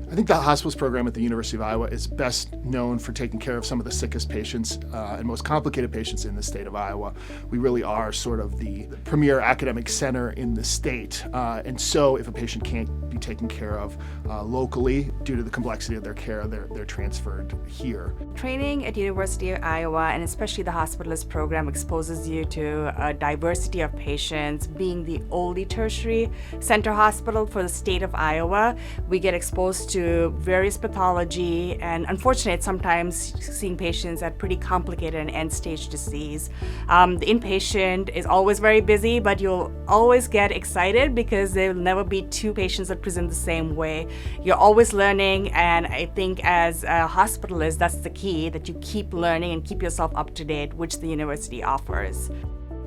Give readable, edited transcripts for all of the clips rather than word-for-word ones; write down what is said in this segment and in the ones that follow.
I think the hospitalist program at the University of Iowa is best known for taking care of some of the sickest patients and most complicated patients in the state of Iowa. We really are sort of the premier academic center in the state. And so if a patient can't be taken care of locally due to the complexity of their care, they're transferred here. Training at University of Iowa, and especially the hospitalist program, exposes you to a diversity of patients. Being the only tertiary center hospital for the state of Iowa, we get exposed to various pathology, and unfortunately sometimes seeing patients at pretty complicated and end-stage disease. The inpatient is always very busy, but you'll always get excited because there will never be two patients that present the same way. You're always learning, and I think as a hospitalist, that's the key, that you keep learning and keep yourself up to date, which the university offers.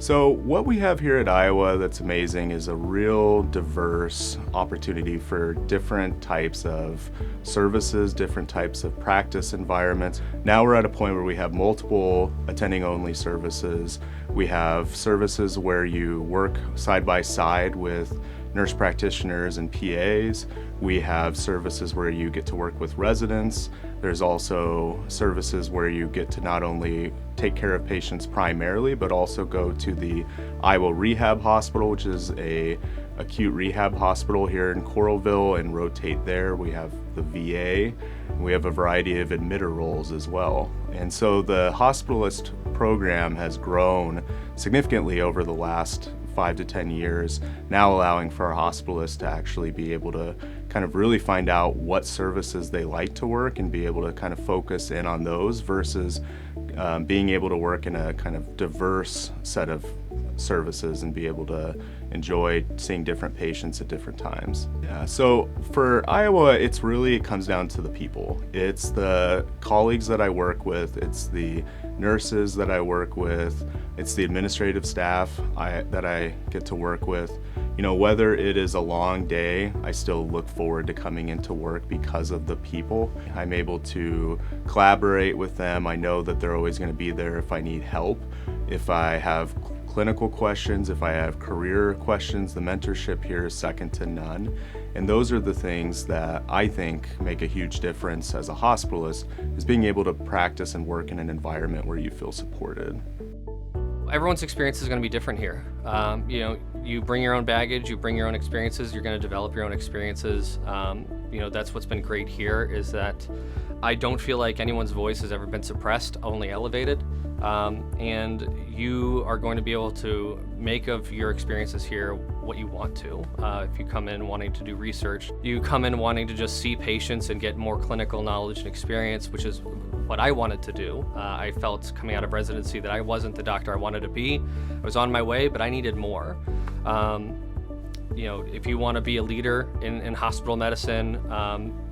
So what we have here at Iowa that's amazing is a real diverse opportunity for different types of services, different types of practice environments. Now we're at a point where we have multiple attending-only services. We have services where you work side by side with nurse practitioners and PAs. We have services where you get to work with residents. There's also services where you get to not only take care of patients primarily, but also go to the Iowa Rehab Hospital, which is a acute rehab hospital here in Coralville, and rotate there. We have the VA. We have a variety of admitter roles as well. And so the hospitalist program has grown significantly over the last 5 to 10 years, now allowing for our hospitalists to actually be able to kind of really find out what services they like to work and be able to kind of focus in on those versus being able to work in a kind of diverse set of services and be able to enjoy seeing different patients at different times. Yeah, so for Iowa, it comes down to the people. It's the colleagues that I work with, it's the nurses that I work with, it's the administrative staff that I get to work with. You know, whether it is a long day, I still look forward to coming into work because of the people. I'm able to collaborate with them. I know that they're always going to be there if I need help. If I have clinical questions, if I have career questions, the mentorship here is second to none. And those are the things that I think make a huge difference as a hospitalist, is being able to practice and work in an environment where you feel supported. Everyone's experience is going to be different here. You know, you bring your own baggage, you bring your own experiences, you're going to develop your own experiences. You know, that's what's been great here, is that I don't feel like anyone's voice has ever been suppressed, only elevated. And you are going to be able to make of your experiences here what you want to. If you come in wanting to do research, you come in wanting to just see patients and get more clinical knowledge and experience, which is what I wanted to do. I felt coming out of residency that I wasn't the doctor I wanted to be. I was on my way, but I needed more. You know, if you want to be a leader in hospital medicine,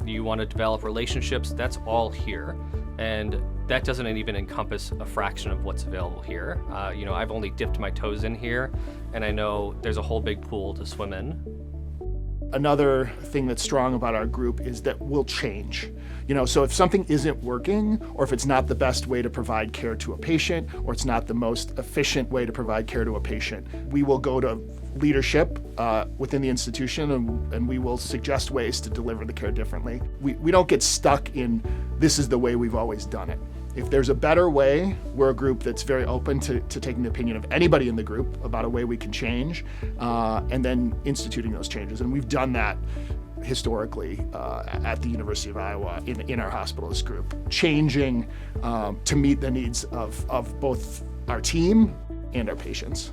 you want to develop relationships, that's all here. And that doesn't even encompass a fraction of what's available here. You know, I've only dipped my toes in here, and I know there's a whole big pool to swim in. Another thing that's strong about our group is that we'll change. You know, so if something isn't working, or if it's not the best way to provide care to a patient, or it's not the most efficient way to provide care to a patient, we will go to leadership within the institution and we will suggest ways to deliver the care differently. We don't get stuck in, this is the way we've always done it. If there's a better way, we're a group that's very open to taking the opinion of anybody in the group about a way we can change, and then instituting those changes. And we've done that historically at the University of Iowa in our hospitalist group, changing to meet the needs of both our team and our patients.